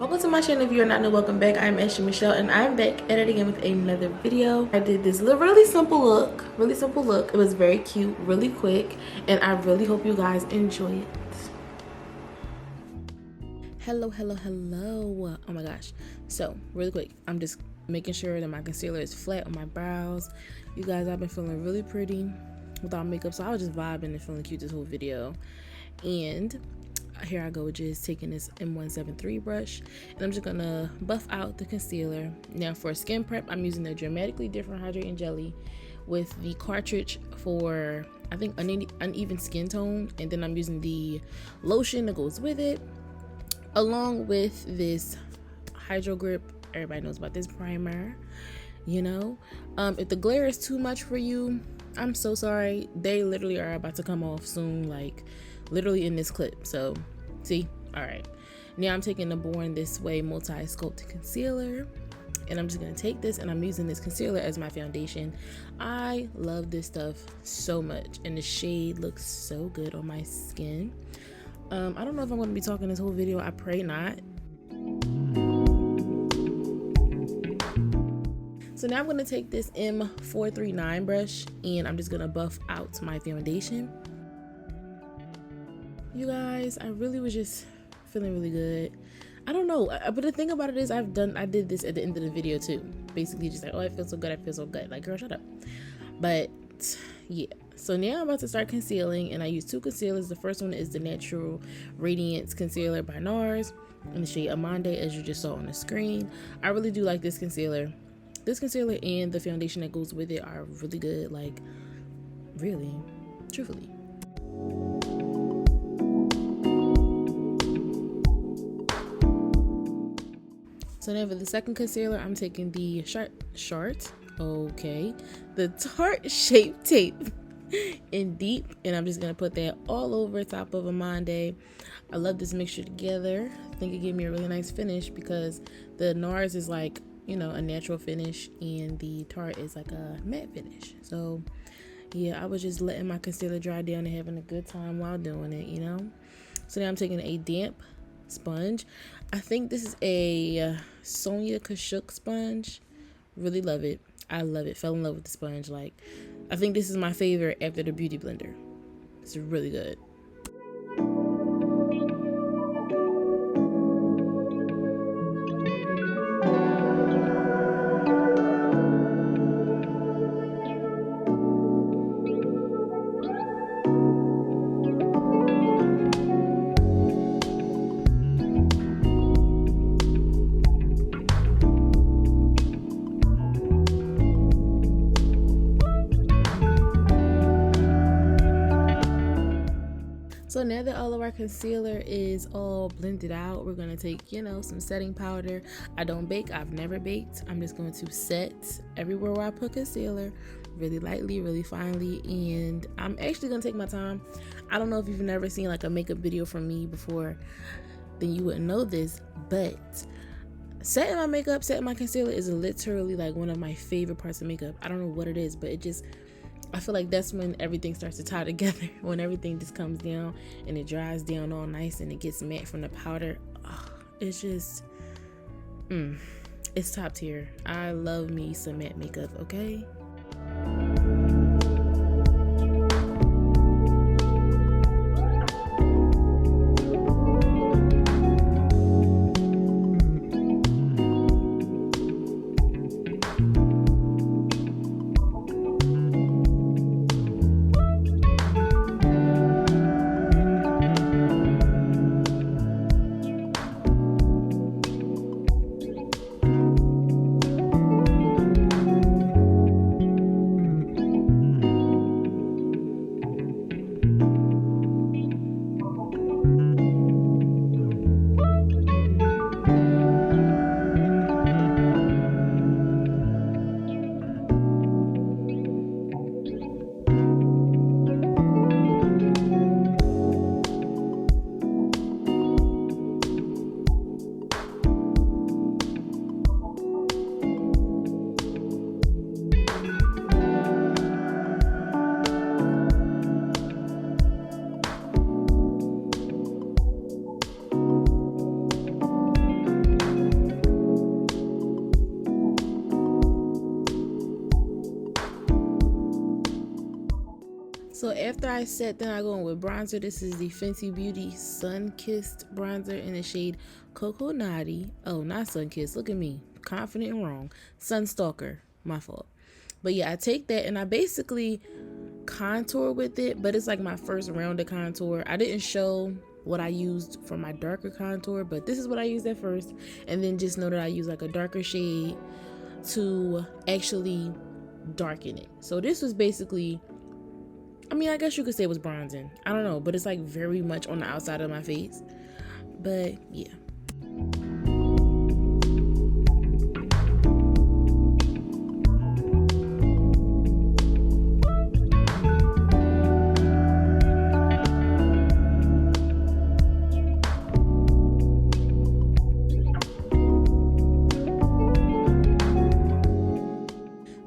Welcome to my channel. If you're not new, welcome back. I'm Ashley Michelle and I'm back at it again with another video. I did this really simple look. It was very cute, really quick, and I really hope you guys enjoy it. Hello. Oh my gosh. So really quick, I'm just making sure that my concealer is flat on my brows. You guys, I've been feeling really pretty without makeup, so I was just vibing and feeling cute this whole video. And here I go, just taking this M173 brush, and I'm just gonna buff out the concealer. Now for skin prep, I'm using the Dramatically Different Hydrating Jelly with the cartridge for, I think, uneven skin tone, and then I'm using the lotion that goes with it, along with this Hydro Grip. Everybody knows about this primer, you know. If the glare is too much for you, I'm so sorry. They literally are about to come off soon, like literally in this clip. So see, all right, now I'm taking the Born This Way multi-sculpted concealer, and I'm just gonna take this, and I'm using this concealer as my foundation. I love this stuff so much, and the shade looks so good on my skin. I don't know if I'm gonna be talking this whole video. I pray not. So now I'm gonna take this M439 brush, and I'm just gonna buff out my foundation. You guys, I really was just feeling really good. I don't know, but the thing about it is I did this at the end of the video too. Basically just like, oh, I feel so good. Like, girl, shut up. But yeah, so now I'm about to start concealing, and I use two concealers. The first one is the Natural Radiance Concealer by NARS in the shade Amande, as you just saw on the screen. I really do like this concealer. This concealer and the foundation that goes with it are really good, like really, truthfully. So now for the second concealer, I'm taking the the Tarte Shape Tape in Deep, and I'm just gonna put that all over top of Amande. I love this mixture together. I think it gave me a really nice finish because the NARS is like, you know, a natural finish, and the Tarte is like a matte finish. So yeah, I was just letting my concealer dry down and having a good time while doing it, you know. So now I'm taking a damp sponge. I think this is a Sonia Kashuk sponge. Really love it. I love it. Fell in love with the sponge. Like, I think this is my favorite after the Beauty Blender. It's really good. So now that all of our concealer is all blended out, we're going to take, you know, some setting powder. I don't bake. I've never baked. I'm just going to set everywhere where I put concealer really lightly, really finely, and I'm actually going to take my time. I don't know if you've never seen like a makeup video from me before, then you wouldn't know this, but setting my makeup, setting my concealer is literally like one of my favorite parts of makeup. I don't know what it is, but it just, I feel like that's when everything starts to tie together, when everything just comes down and it dries down all nice and it gets matte from the powder. Oh, it's just, it's top tier. I love me some matte makeup, okay? after I set, then I go in with bronzer. This is the Fenty Beauty Sun Kissed bronzer in the shade Cocoa Naughty. Oh, not Sun Kissed. Look at me. Confident and wrong. Sunstalker. My fault. But yeah, I take that and I basically contour with it, but it's like my first round of contour. I didn't show what I used for my darker contour, but this is what I used at first. And then just know that I use like a darker shade to actually darken it. So this was basically, I mean, I guess you could say it was bronzing. I don't know, but it's like very much on the outside of my face. But yeah.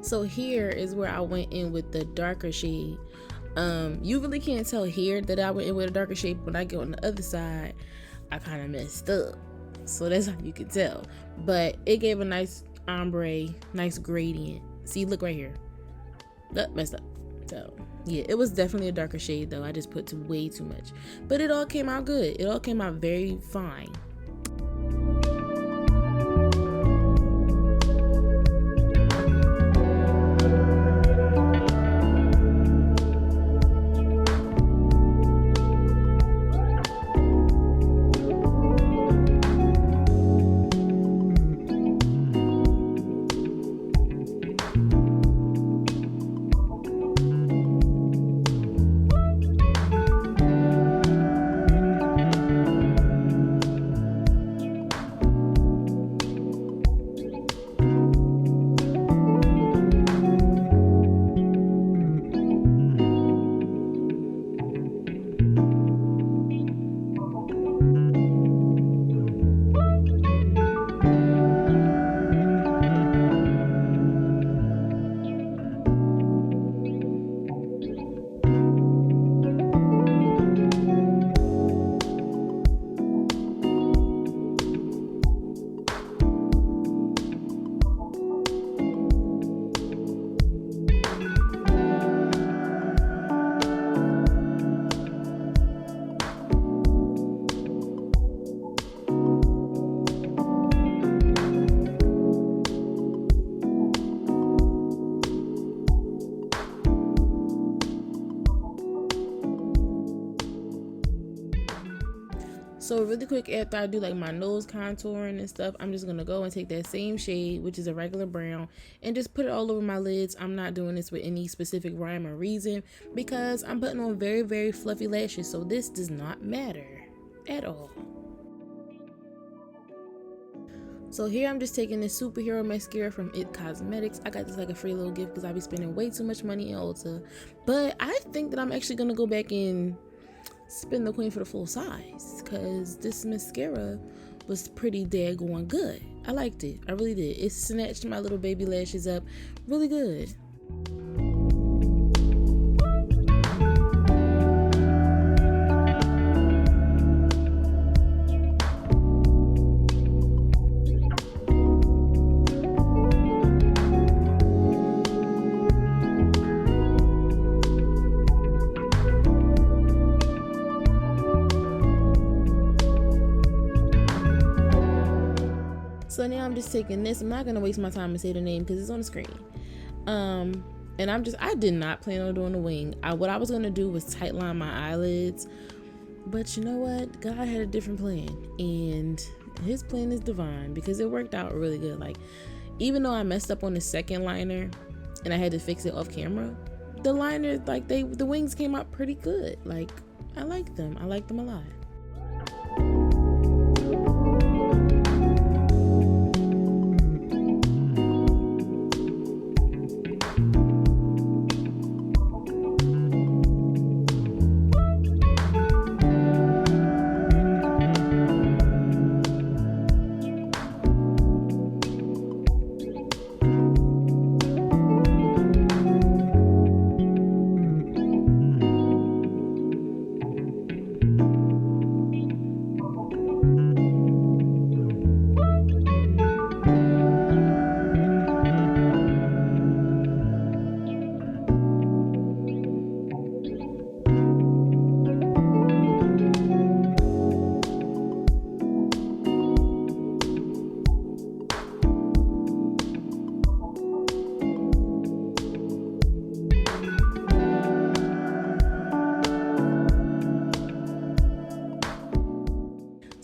So here is where I went in with the darker shade. You really can't tell here that I went in with a darker shade. When I get on the other side, I kind of messed up. So that's how you can tell. But it gave a nice ombre, nice gradient. See, look right here. That messed up. So yeah, it was definitely a darker shade though. I just put way too much. But it all came out good. It all came out very fine. So really quick, after I do like my nose contouring and stuff, I'm just gonna go and take that same shade, which is a regular brown, and just put it all over my lids. I'm not doing this with any specific rhyme or reason because I'm putting on very, very fluffy lashes, so this does not matter at all. So here I'm just taking this superhero mascara from It Cosmetics. I got this like a free little gift because I be spending way too much money in Ulta. But I think that I'm actually gonna go back and spin the queen for the full size because this mascara was pretty daggone good. I liked it. I really did. It snatched my little baby lashes up really good. So now I'm just taking this. I'm not gonna waste my time and say the name because it's on the screen. And I did not plan on doing the wing. What I was gonna do was tight line my eyelids, but you know what? God had a different plan, and His plan is divine because it worked out really good. Like, even though I messed up on the second liner and I had to fix it off camera, the liners, like the wings came out pretty good. Like, I like them. I like them a lot.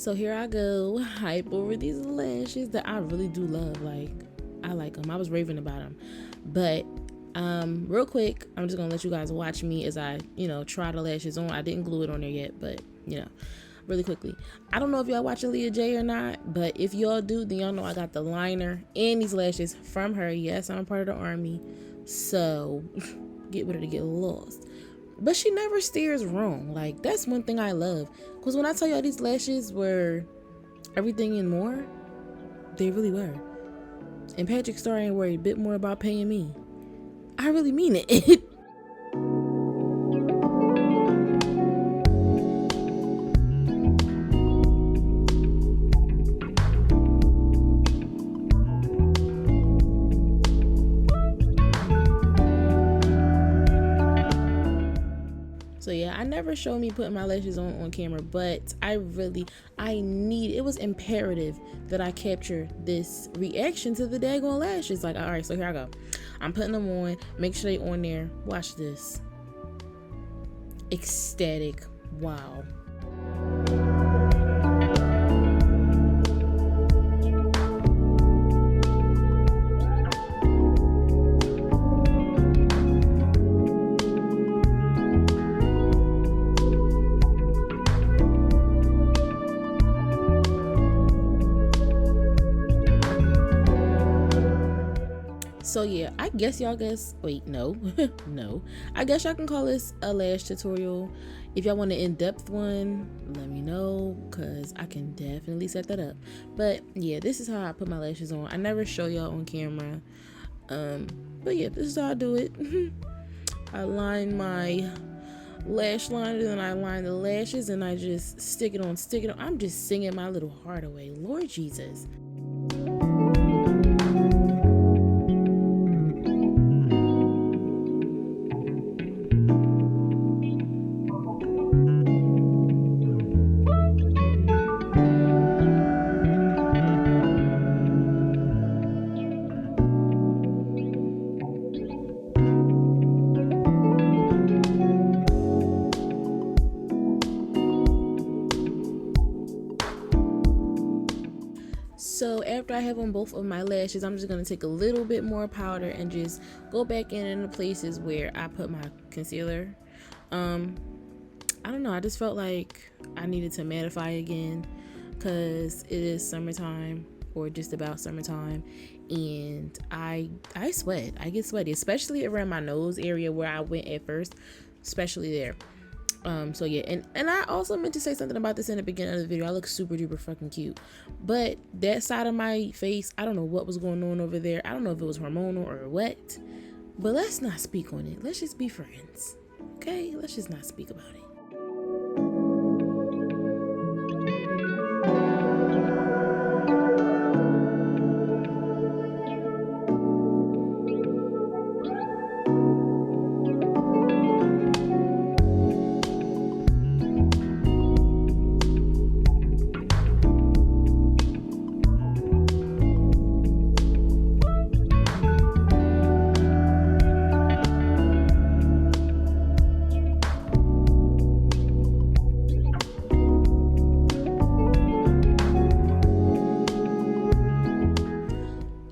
So here I go, hype over these lashes that I really do love. Like, I like them. I was raving about them. But real quick, I'm just gonna let you guys watch me as I, try the lashes on. I didn't glue it on there yet, but really quickly. I don't know if y'all watch Aaliyah J or not, but if y'all do, then y'all know I got the liner and these lashes from her. Yes, I'm a part of the army, so get ready to get lost. But she never steers wrong. Like, that's one thing I love. Because when I tell y'all these lashes were everything and more, they really were. And Patrick Star ain't worried a bit more about paying me. I really mean it. So yeah, I never showed me putting my lashes on camera, but it was imperative that I capture this reaction to the daggone lashes. Like, all right, so here I go. I'm putting them on, make sure they on there. Watch this. Ecstatic. Wow. So yeah, I guess wait, no, no. I guess y'all can call this a lash tutorial. If y'all want an in-depth one, let me know, because I can definitely set that up. But yeah, this is how I put my lashes on. I never show y'all on camera. But yeah, this is how I do it. I line my lash liner, then I line the lashes, and I just stick it on. I'm just singing my little heart away. Lord Jesus. So after I have on both of my lashes, I'm just going to take a little bit more powder and just go back in the places where I put my concealer. I don't know, I just felt like I needed to mattify again because it is summertime, or just about summertime, and I sweat. I get sweaty, especially around my nose area where I went at first, especially there. So yeah, and I also meant to say something about this in the beginning of the video. I look super duper fucking cute, but that side of my face, I don't know what was going on over there. I don't know if it was hormonal or what, but let's not speak on it. Let's just be friends, okay? Let's just not speak about it.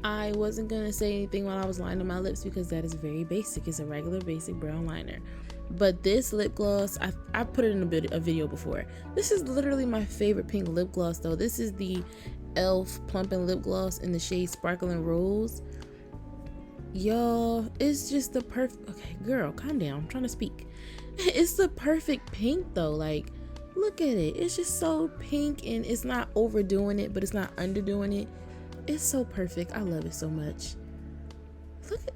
I wasn't gonna say anything while I was lining my lips because that is very basic. It's a regular basic brown liner. But this lip gloss, I put it in a video before. This is literally my favorite pink lip gloss though. This is the e.l.f. Plumping Lip Gloss in the shade Sparkling Rose. Y'all, it's just the perfect, okay girl, calm down, I'm trying to speak. It's the perfect pink though. Like, look at it. It's just so pink, and it's not overdoing it, but it's not underdoing it. It's so perfect. I love it so much. Look at,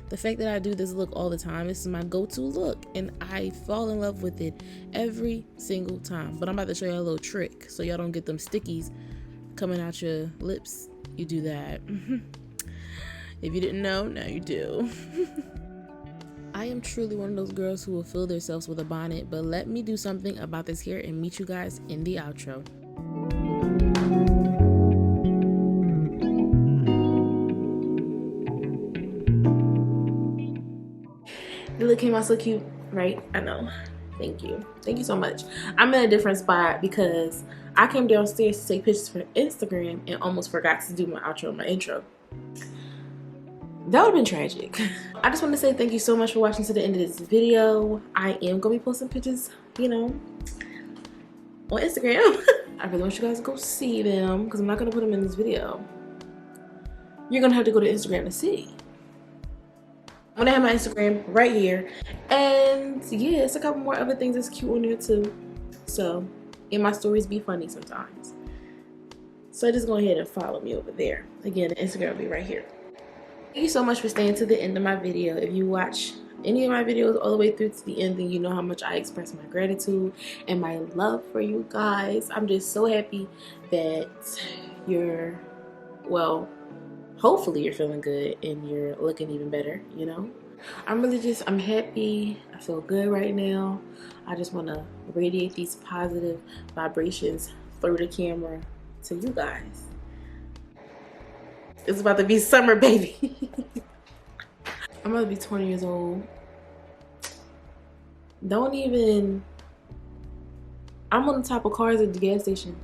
the fact that I do this look all the time, this is my go-to look, and I fall in love with it every single time. But I'm about to show you a little trick so y'all don't get them stickies coming out your lips. You do that. If you didn't know, now you do. I am truly one of those girls who will fill themselves with a bonnet, but let me do something about this hair and meet you guys in the outro. The look came out so cute, right? I know. Thank you. Thank you so much. I'm in a different spot because I came downstairs to take pictures for Instagram and almost forgot to do my outro and my intro. That would have been tragic. I just want to say thank you so much for watching to the end of this video. I am going to be posting pictures, you know, on Instagram. I really want you guys to go see them because I'm not going to put them in this video. You're going to have to go to Instagram to see. I'm gonna have my Instagram right here, and yeah, it's a couple more other things that's cute on there too. So, and my stories be funny sometimes. So just go ahead and follow me over there. Again, the Instagram will be right here. Thank you so much for staying to the end of my video. If you watch any of my videos all the way through to the end, then you know how much I express my gratitude and my love for you guys. I'm just so happy that you're, well, hopefully you're feeling good and you're looking even better, you know? I'm happy. I feel good right now. I just want to radiate these positive vibrations through the camera to you guys. It's about to be summer, baby. I'm about to be 20 years old. I'm on the top of cars at the gas station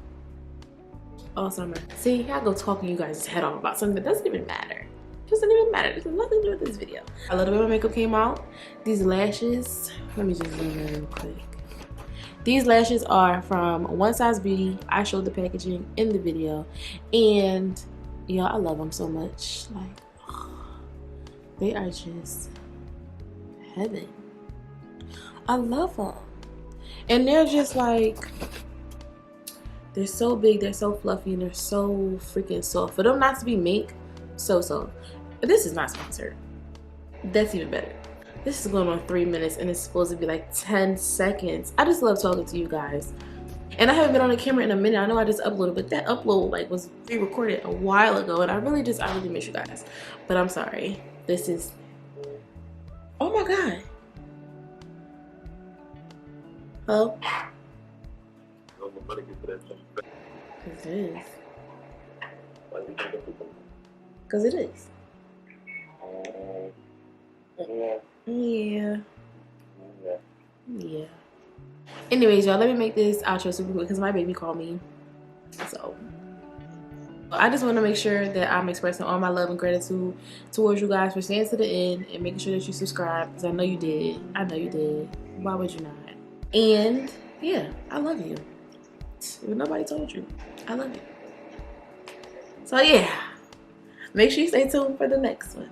all summer. See, I go talking you guys' head off about something that doesn't even matter. It doesn't even matter. There's nothing to do with this video. I love the way my makeup came out. These lashes, let me just zoom in real quick. These lashes are from One Size Beauty. I showed the packaging in the video, and yeah, I love them so much. Like, oh, they are just heaven. I love them, and they're just like, they're so big, they're so fluffy, and they're so freaking soft. For them not to be mink, so soft. This is not sponsored. That's even better. This is going on 3 minutes and it's supposed to be like 10 seconds. I just love talking to you guys. And I haven't been on the camera in a minute. I know I just uploaded, but that upload like was pre-recorded a while ago, and I really miss you guys. But I'm sorry. This is, oh my God. Hello? It is. Because it is. Yeah. Anyways, y'all, let me make this outro super quick because my baby called me. So I just want to make sure that I'm expressing all my love and gratitude towards you guys for staying to the end and making sure that you subscribe, because I know you did. I know you did. Why would you not? And yeah, I love you. If nobody told you, I love you. So yeah, make sure you stay tuned for the next one.